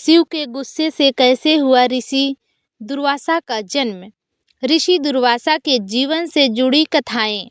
शिव के गुस्से से कैसे हुआ ऋषि दुर्वासा का जन्म। ऋषि दुर्वासा के जीवन से जुड़ी कथाएं।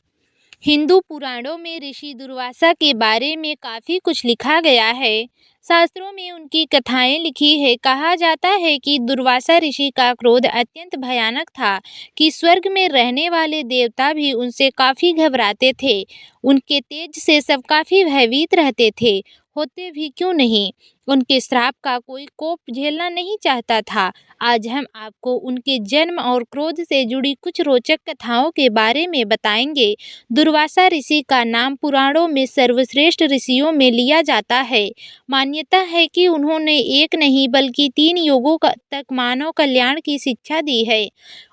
हिंदू पुराणों में ऋषि दुर्वासा के बारे में काफी कुछ लिखा गया है। शास्त्रों में उनकी कथाएं लिखी है। कहा जाता है कि दुर्वासा ऋषि का क्रोध अत्यंत भयानक था कि स्वर्ग में रहने वाले देवता भी उनसे काफी घबराते थे। उनके तेज से सब काफी भयभीत रहते थे, होते भी क्यों नहीं। उनके श्राप का कोई कोप झेलना नहीं चाहता था। आज हम आपको उनके जन्म और क्रोध से जुड़ी कुछ रोचक कथाओं के बारे में बताएंगे। दुर्वासा ऋषि का नाम पुराणों में सर्वश्रेष्ठ ऋषियों में लिया जाता है। मान्यता है कि उन्होंने एक नहीं बल्कि 3 युगों तक मानव कल्याण की शिक्षा दी है।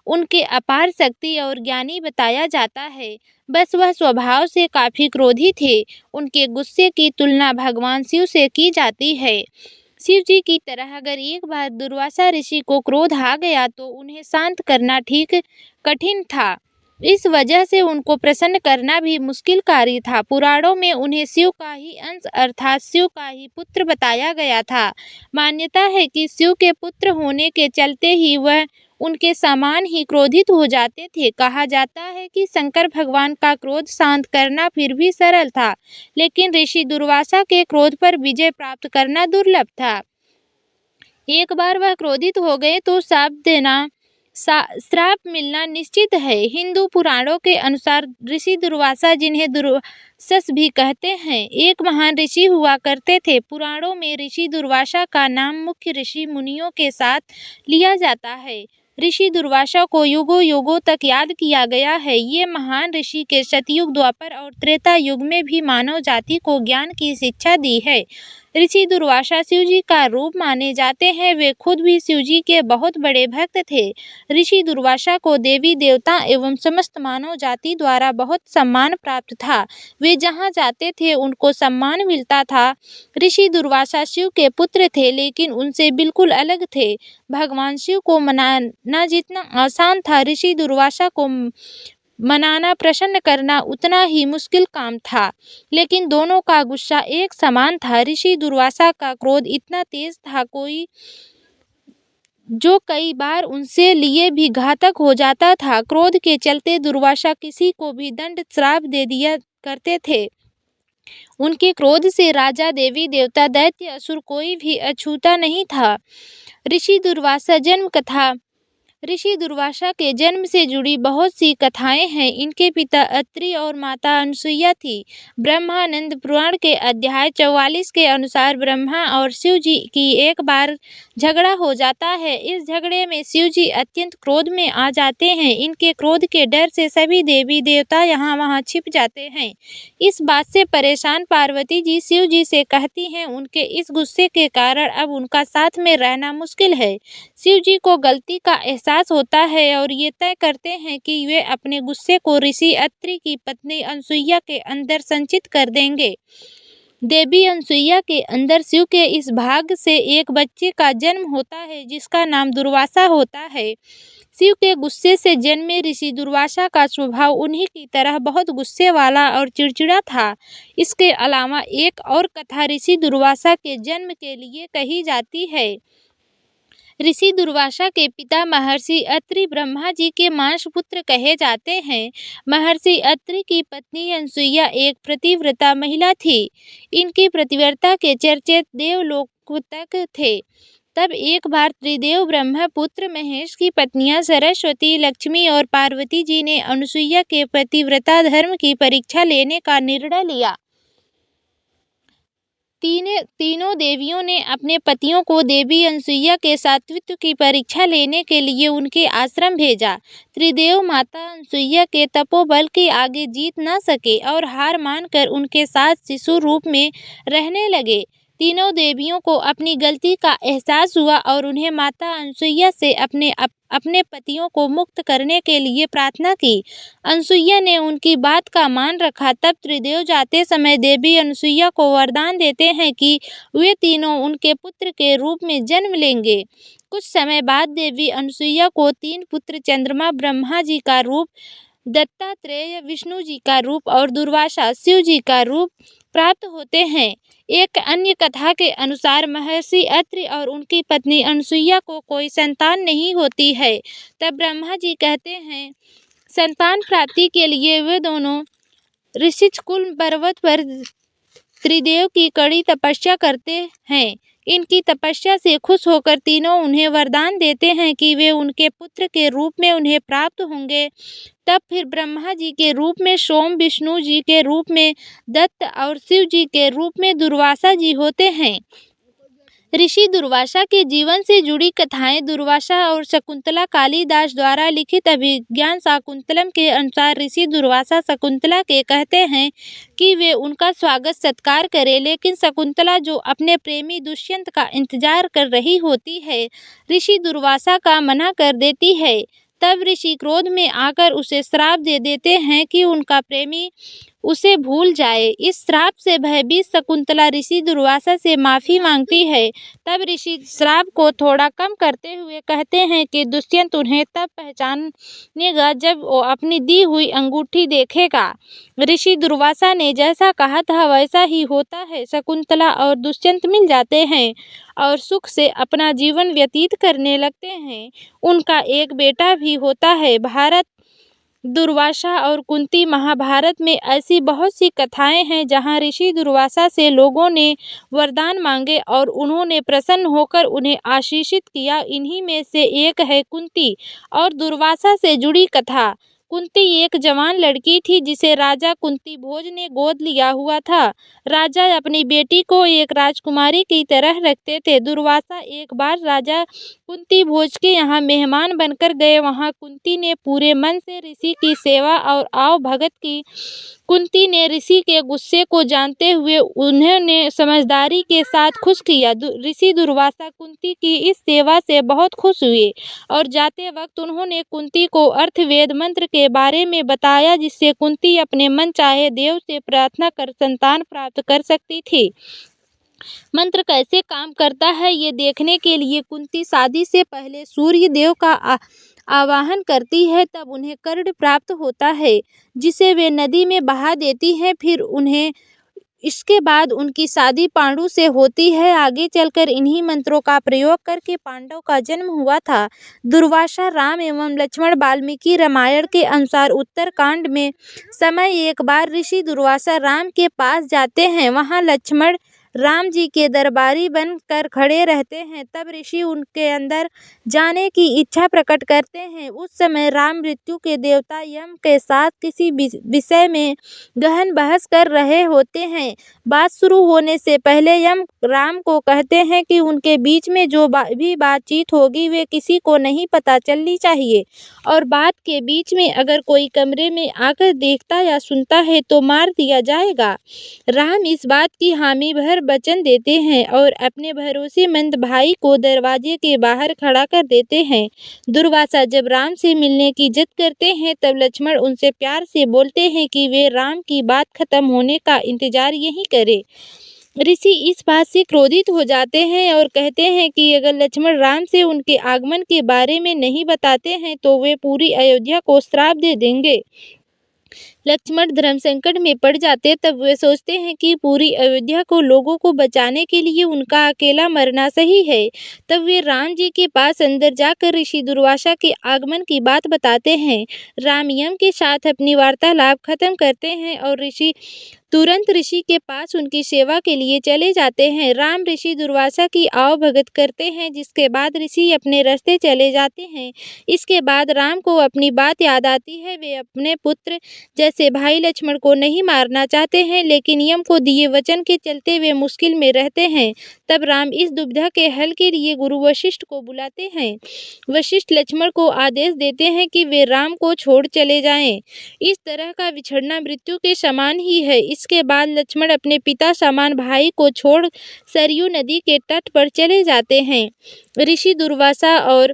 उनके अपार शक्ति और ज्ञानी बताया जाता है, बस वह स्वभाव से काफी क्रोधी थे। उनके गुस्से की तुलना भगवान शिव से की जाती है। शिव जी की तरह अगर एक बार दुर्वासा ऋषि को क्रोध आ गया तो उन्हें शांत करना ठीक कठिन था। इस वजह से उनको प्रसन्न करना भी मुश्किल कार्य था। पुराणों में उन्हें शिव का ही अंश अर्थात शिव का ही पुत्र बताया गया था। मान्यता है कि शिव के पुत्र होने के चलते ही वह उनके समान ही क्रोधित हो जाते थे। कहा जाता है कि शंकर भगवान का क्रोध शांत करना फिर भी सरल था, लेकिन ऋषि दुर्वासा के क्रोध पर विजय प्राप्त करना दुर्लभ था। एक बार वह क्रोधित हो गए तो श्राप मिलना निश्चित है। हिंदू पुराणों के अनुसार ऋषि दुर्वासा, जिन्हें दुर्वासस भी कहते हैं, एक महान ऋषि हुआ करते थे। पुराणों में ऋषि दुर्वासा का नाम मुख्य ऋषि मुनियों के साथ लिया जाता है। ऋषि दुर्वासा को युगों युगों तक याद किया गया है। ये महान ऋषि के सतयुग, द्वापर और त्रेता युग में भी मानव जाति को ज्ञान की शिक्षा दी है। ऋषि दुर्वासा शिव जी का रूप माने जाते हैं। वे खुद भी शिव जी के बहुत बड़े भक्त थे। ऋषि दुर्वासा को देवी देवता एवं समस्त मानव जाति द्वारा बहुत सम्मान प्राप्त था। वे जहाँ जाते थे उनको सम्मान मिलता था। ऋषि दुर्वासा शिव के पुत्र थे, लेकिन उनसे बिल्कुल अलग थे। भगवान शिव को मनाना जितना आसान था, ऋषि दुर्वासा को मनाना, प्रसन्न करना उतना ही मुश्किल काम था। लेकिन दोनों का गुस्सा एक समान था। ऋषि दुर्वासा का क्रोध इतना तेज था जो कई बार उनसे लिए भी घातक हो जाता था। क्रोध के चलते दुर्वासा किसी को भी दंड श्राप दे दिया करते थे। उनके क्रोध से राजा, देवी देवता, दैत्य, असुर कोई भी अछूता नहीं था। ऋषि दुर्वासा जन्म कथा। ऋषि दुर्वासा के जन्म से जुड़ी बहुत सी कथाएं हैं। इनके पिता अत्रि और माता अनसुईया थी। ब्रह्मानंद पुराण के अध्याय 44 के अनुसार ब्रह्मा और शिव जी की एक बार झगड़ा हो जाता है। इस झगड़े में शिव जी अत्यंत क्रोध में आ जाते हैं। इनके क्रोध के डर से सभी देवी देवता यहाँ वहाँ छिप जाते हैं। इस बात से परेशान पार्वती जी शिव जी से कहती हैं, उनके इस गुस्से के कारण अब उनका साथ में रहना मुश्किल है। शिव जी को गलती का एहसास होता है और ये तय करते हैं कि वे अपने गुस्से को ऋषि अत्रि की पत्नी अनसुईया के अंदर संचित कर देंगे। देवी अनसुईया के अंदर शिव के इस भाग से एक बच्चे का जन्म होता है, जिसका नाम दुर्वासा होता है। शिव के गुस्से से जन्मे ऋषि दुर्वासा का स्वभाव उन्हीं की तरह बहुत गुस्से वाला और चिड़चिड़ा था। इसके अलावा एक और कथा ऋषि दुर्वासा के जन्म के लिए कही जाती है। ऋषि दुर्वासा के पिता महर्षि अत्रि ब्रह्मा जी के मांस पुत्र कहे जाते हैं। महर्षि अत्रि की पत्नी अनसुईया एक पतिव्रता महिला थी। इनकी पतिव्रता के चर्चे देवलोक तक थे। तब एक बार त्रिदेव ब्रह्मपुत्र महेश की पत्नियां सरस्वती, लक्ष्मी और पार्वती जी ने अनसुईया के पतिव्रता धर्म की परीक्षा लेने का निर्णय लिया। तीनों देवियों ने अपने पतियों को देवी अनसुईया के सात्वित्व की परीक्षा लेने के लिए उनके आश्रम भेजा। त्रिदेव माता अनसुईया के तपोबल के आगे जीत न सके और हार मानकर उनके साथ शिशु रूप में रहने लगे। तीनों देवियों को अपनी गलती का एहसास हुआ और उन्हें माता अनसुईया से अपने पतियों को मुक्त करने के लिए प्रार्थना की। अनसुईया ने उनकी बात का मान रखा। तब त्रिदेव जाते समय देवी अनसुईया को वरदान देते हैं कि वे तीनों उनके पुत्र के रूप में जन्म लेंगे। कुछ समय बाद देवी अनसुईया को 3 पुत्र चंद्रमा ब्रह्मा जी का रूप दत्तात्रेय विष्णु जी का रूप और दुर्वासा शिव जी का रूप प्राप्त होते हैं। एक अन्य कथा के अनुसार महर्षि अत्रि और उनकी पत्नी अनसुईया को कोई संतान नहीं होती है। तब ब्रह्मा जी कहते हैं संतान प्राप्ति के लिए वे दोनों ऋषिकुल पर्वत पर त्रिदेव की कड़ी तपस्या करते हैं। इनकी तपस्या से खुश होकर तीनों उन्हें वरदान देते हैं कि वे उनके पुत्र के रूप में उन्हें प्राप्त होंगे। तब फिर ब्रह्मा जी के रूप में सोम, विष्णु जी के रूप में दत्त और शिव जी के रूप में दुर्वासा जी होते हैं। ऋषि दुर्वासा के जीवन से जुड़ी कथाएं दुर्वासा और शकुंतला कालिदास द्वारा लिखित अभिज्ञान शाकुंतलम के अनुसार ऋषि दुर्वासा शकुंतला के कहते हैं कि वे उनका स्वागत सत्कार करें, लेकिन शकुंतला जो अपने प्रेमी दुष्यंत का इंतजार कर रही होती है, ऋषि दुर्वासा का मना कर देती है। तब ऋषि क्रोध में आकर उसे श्राप दे देते हैं कि उनका प्रेमी उसे भूल जाए। इस श्राप से भयभीत शकुंतला ऋषि दुर्वासा से माफी मांगती है। तब ऋषि श्राप को थोड़ा कम करते हुए कहते हैं कि दुष्यंत उन्हें तब पहचानेगा जब वो अपनी दी हुई अंगूठी देखेगा। ऋषि दुर्वासा ने जैसा कहा था वैसा ही होता है। शकुंतला और दुष्यंत मिल जाते हैं और सुख से अपना जीवन व्यतीत करने लगते हैं। उनका एक बेटा भी होता है। भारत दुर्वासा और कुंती महाभारत में ऐसी बहुत सी कथाएं हैं जहां ऋषि दुर्वासा से लोगों ने वरदान मांगे और उन्होंने प्रसन्न होकर उन्हें आशीषित किया। इन्हीं में से एक है कुंती और दुर्वासा से जुड़ी कथा। कुंती एक जवान लड़की थी जिसे राजा कुंती भोज ने गोद लिया हुआ था। राजा अपनी बेटी को एक राजकुमारी की तरह रखते थे। दुर्वासा एक बार राजा कुंती भोज के यहाँ मेहमान बनकर गए। वहाँ कुंती ने पूरे मन से ऋषि की सेवा और आव भगत की। कुंती ने ऋषि के गुस्से को जानते हुए उन्हें समझदारी के साथ खुश किया। ऋषि दुर्वासा कुंती की इस सेवा से बहुत खुश हुए और जाते वक्त उन्होंने कुंती को अर्थवेद मंत्र के बारे में बताया, जिससे कुंती अपने मन चाहे देव से प्रार्थना कर संतान प्राप्त कर सकती थी। मंत्र कैसे काम करता है ये देखने के लिए कुंती शादी से पहले सूर्य देव का आवाहन करती है। तब उन्हें कर्ण प्राप्त होता है जिसे वे नदी में बहा देती हैं। फिर उन्हें इसके बाद उनकी शादी पांडु से होती है। आगे चलकर इन्हीं मंत्रों का प्रयोग करके पांडव का जन्म हुआ था। दुर्वासा राम एवं लक्ष्मण वाल्मीकि रामायण के अनुसार उत्तरकांड में समय एक बार ऋषि दुर्वासा राम के पास जाते हैं। वहां लक्ष्मण राम जी के दरबारी बनकर खड़े रहते हैं। तब ऋषि उनके अंदर जाने की इच्छा प्रकट करते हैं। उस समय राम मृत्यु के देवता यम के साथ किसी विषय में गहन बहस कर रहे होते हैं। बात शुरू होने से पहले यम राम को कहते हैं कि उनके बीच में जो भी बातचीत होगी वे किसी को नहीं पता चलनी चाहिए और बात के बीच में अगर कोई कमरे में आकर देखता या सुनता है तो मार दिया जाएगा। राम इस बात की हामी भर वचन देते हैं और अपने भरोसेमंद भाई को दरवाजे के बाहर खड़ा कर देते हैं। दुर्वासा जब राम से मिलने की जिद करते हैं तब लक्ष्मण उनसे प्यार से बोलते हैं कि वे राम की बात खत्म होने का इंतजार यहीं करें। ऋषि इस बात से क्रोधित हो जाते हैं और कहते हैं कि अगर लक्ष्मण राम से उनके आगमन के बारे में नहीं बताते हैं तो वे पूरी अयोध्या को श्राप दे देंगे। लक्ष्मण धर्म संकट में पड़ जाते तब वे सोचते हैं कि पूरी अयोध्या को लोगों को बचाने के लिए उनका अकेला मरना सही है। तब वे राम जी के पास अंदर जाकर ऋषि दुर्वासा के आगमन की बात बताते हैं। राम यम के साथ अपनी वार्तालाप खत्म करते हैं और ऋषि तुरंत ऋषि के पास उनकी सेवा के लिए चले जाते हैं। राम ऋषि दुर्वासा की आव भगत करते हैं, जिसके बाद ऋषि अपने रास्ते चले जाते हैं। इसके बाद राम को अपनी बात याद आती है। वे अपने पुत्र जैसे भाई लक्ष्मण को नहीं मारना चाहते हैं, लेकिन यम को दिए वचन के चलते वे मुश्किल में रहते हैं। तब राम इस दुविधा के हल के लिए गुरु वशिष्ठ को बुलाते हैं। वशिष्ठ लक्ष्मण को आदेश देते हैं कि वे राम को छोड़ चले जाएं। इस तरह का बिछड़ना मृत्यु के समान ही है। इसके बाद लक्ष्मण अपने पिता समान भाई को छोड़ सरयू नदी के तट पर चले जाते हैं। ऋषि दुर्वासा और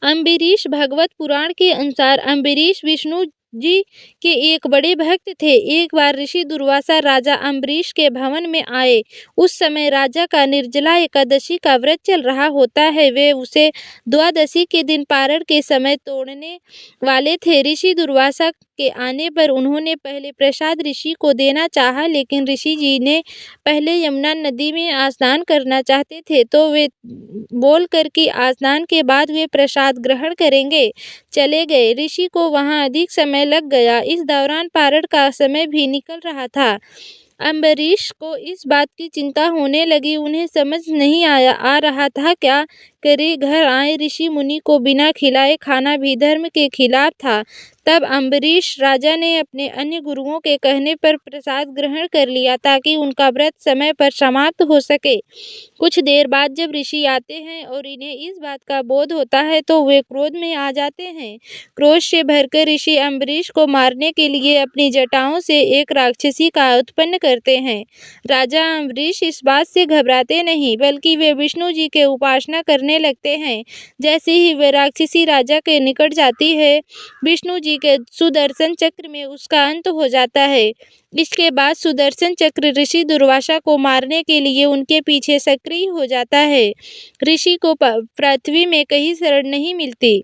अम्बरीश भगवत पुराण के अनुसार अम्बरीश विष्णु जी के एक बड़े भक्त थे। एक बार ऋषि दुर्वासा राजा अम्बरीश के भवन में आए। उस समय राजा का निर्जला एकादशी का व्रत चल रहा होता है। वे उसे द्वादशी के दिन पारण के समय तोड़ने वाले थे। ऋषि दुर्वासा के आने पर उन्होंने पहले प्रसाद ऋषि को देना चाहा, लेकिन ऋषि जी ने पहले यमुना नदी में स्नान करना चाहते थे, तो वे बोल कर कि स्नान के बाद वे प्रसाद ग्रहण करेंगे चले गए। ऋषि को वहां अधिक समय लग गया। इस दौरान पारण का समय भी निकल रहा था। अम्बरीश को इस बात की चिंता होने लगी। उन्हें समझ नहीं आ रहा था क्या करे। घर आए ऋषि मुनि को बिना खिलाए खाना भी धर्म के खिलाफ था। तब अम्बरीश राजा ने अपने अन्य गुरुओं के कहने पर प्रसाद ग्रहण कर लिया, ताकि उनका व्रत समय पर समाप्त हो सके। कुछ देर बाद जब ऋषि आते हैं और इन्हें इस बात का बोध होता है, तो वे क्रोध में आ जाते हैं। क्रोध से भरकर ऋषि अम्बरीश को मारने के लिए अपनी जटाओं से एक राक्षसी का उत्पन्न करते हैं। राजा अम्बरीश इस बात से घबराते नहीं, बल्कि वे विष्णु जी के उपासना करने लगते हैं। जैसे ही वे राक्षसी राजा के निकट जाती है, विष्णु जी के सुदर्शन चक्र में उसका अंत हो जाता है। इसके बाद सुदर्शन चक्र ऋषि दुर्वासा को मारने के लिए उनके पीछे सक्रिय हो जाता है। ऋषि को पृथ्वी में कहीं शरण नहीं मिलती।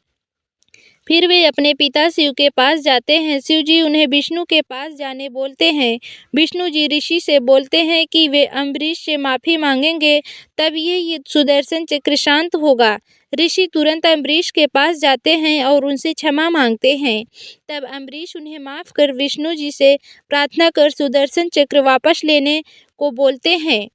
फिर वे अपने पिता शिव के पास जाते हैं। शिव जी उन्हें विष्णु के पास जाने बोलते हैं। विष्णु जी ऋषि से बोलते हैं कि वे अम्बरीश से माफी मांगेंगे, तब ये सुदर्शन चक्र शांत होगा। ऋषि तुरंत अम्बरीश के पास जाते हैं और उनसे क्षमा मांगते हैं। तब अम्बरीश उन्हें माफ कर विष्णु जी से प्रार्थना कर सुदर्शन चक्र वापस लेने को बोलते हैं।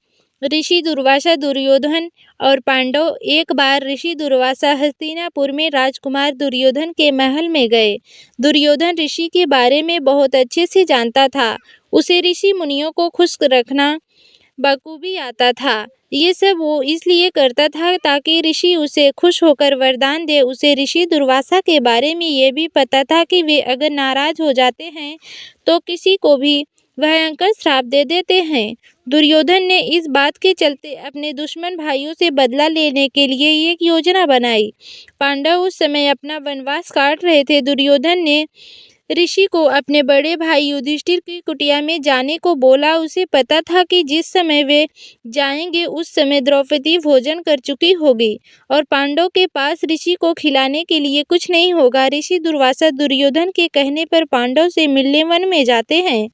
ऋषि दुर्वासा, दुर्योधन और पांडव। एक बार ऋषि दुर्वासा हस्तिनापुर में राजकुमार दुर्योधन के महल में गए। दुर्योधन ऋषि के बारे में बहुत अच्छे से जानता था। उसे ऋषि मुनियों को खुश रखना बखूबी आता था। ये सब वो इसलिए करता था ताकि ऋषि उसे खुश होकर वरदान दे। उसे ऋषि दुर्वासा के बारे में ये भी पता था कि वे अगर नाराज हो जाते हैं तो किसी को भी भयंकर श्राप दे देते हैं। दुर्योधन ने इस बात के चलते अपने दुश्मन भाइयों से बदला लेने के लिए एक योजना बनाई। पांडव उस समय अपना वनवास काट रहे थे। दुर्योधन ने ऋषि को अपने बड़े भाई युधिष्ठिर की कुटिया में जाने को बोला। उसे पता था कि जिस समय वे जाएंगे उस समय द्रौपदी भोजन कर चुकी होगी और पांडव के पास ऋषि को खिलाने के लिए कुछ नहीं होगा। ऋषि दुर्वासा दुर्योधन के कहने पर पांडव से मिलने वन में जाते हैं।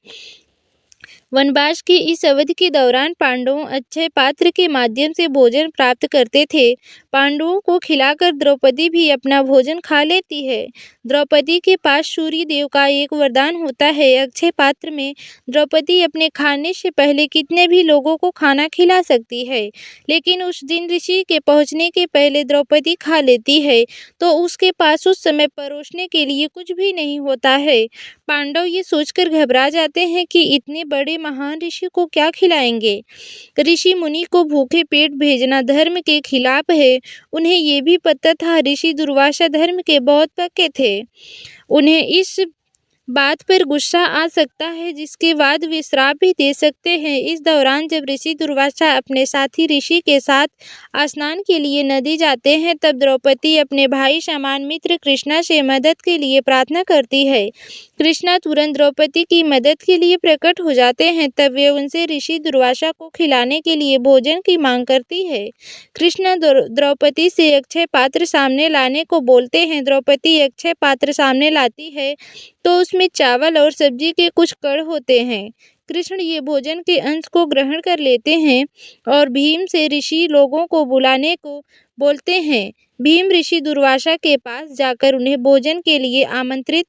वनवास की इस अवधि के दौरान पांडवों अक्षय पात्र के माध्यम से भोजन प्राप्त करते थे। पांडवों को खिलाकर द्रौपदी भी अपना भोजन खा लेती है। द्रौपदी के पास सूर्य देव का एक वरदान होता है। अक्षय पात्र में द्रौपदी अपने खाने से पहले कितने भी लोगों को खाना खिला सकती है, लेकिन उस दिन ऋषि के पहुंचने के पहले द्रौपदी खा लेती है, तो उसके पास उस समय परोसने के लिए कुछ भी नहीं होता है। पांडव ये सोचकर घबरा जाते हैं कि इतने बड़े महान ऋषि को क्या खिलाएंगे। ऋषि मुनि को भूखे पेट भेजना धर्म के खिलाफ है। उन्हें ये भी पता था ऋषि दुर्वासा धर्म के बहुत पक्के थे। उन्हें इस बात पर गुस्सा आ सकता है, जिसके बाद वे श्राप भी दे सकते हैं। इस दौरान जब ऋषि दुर्वासा अपने साथी ऋषि के साथ स्नान के लिए नदी जाते हैं, तब द्रौपदी अपने भाई समान मित्र कृष्णा से मदद के लिए प्रार्थना करती है। कृष्णा तुरंत द्रौपदी की मदद के लिए प्रकट हो जाते हैं। तब वे उनसे ऋषि दुर्वासा को खिलाने के लिए भोजन की मांग करती है। कृष्णा द्रौपदी से अक्षय पात्र सामने लाने को बोलते हैं। द्रौपदी अक्षय पात्र सामने लाती है तो उसमें चावल और सब्जी के कुछ कण होते हैं। कृष्ण ये भोजन के अंश को ग्रहण कर लेते हैं और भीम से ऋषि लोगों को बुलाने को बोलते हैं। भीम ऋषि दुर्वासा के पास जाकर उन्हें भोजन के लिए आमंत्रित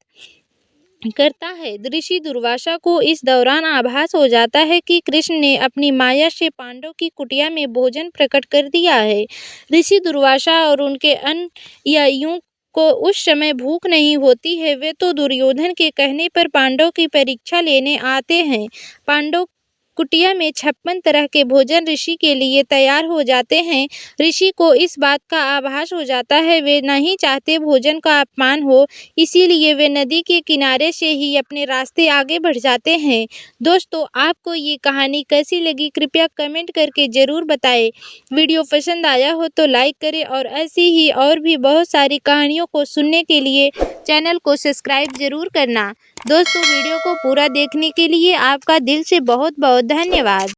करता है। ऋषि दुर्वासा को इस दौरान आभास हो जाता है कि कृष्ण ने अपनी माया से पांडव की कुटिया में भोजन प्रकट कर दिया है। ऋषि दुर्वासा और उनके अनुयायियों को उस समय भूख नहीं होती है। वे तो दुर्योधन के कहने पर पांडव की परीक्षा लेने आते हैं। पांडव कुटिया में 56 तरह के भोजन ऋषि के लिए तैयार हो जाते हैं। ऋषि को इस बात का आभास हो जाता है वे नहीं चाहते भोजन का अपमान हो, इसीलिए वे नदी के किनारे से ही अपने रास्ते आगे बढ़ जाते हैं। दोस्तों, आपको ये कहानी कैसी लगी कृपया कमेंट करके ज़रूर बताएं। वीडियो पसंद आया हो तो लाइक करें और ऐसी ही और भी बहुत सारी कहानियों को सुनने के लिए चैनल को सब्सक्राइब ज़रूर करना। दोस्तों, वीडियो को पूरा देखने के लिए आपका दिल से बहुत बहुत धन्यवाद।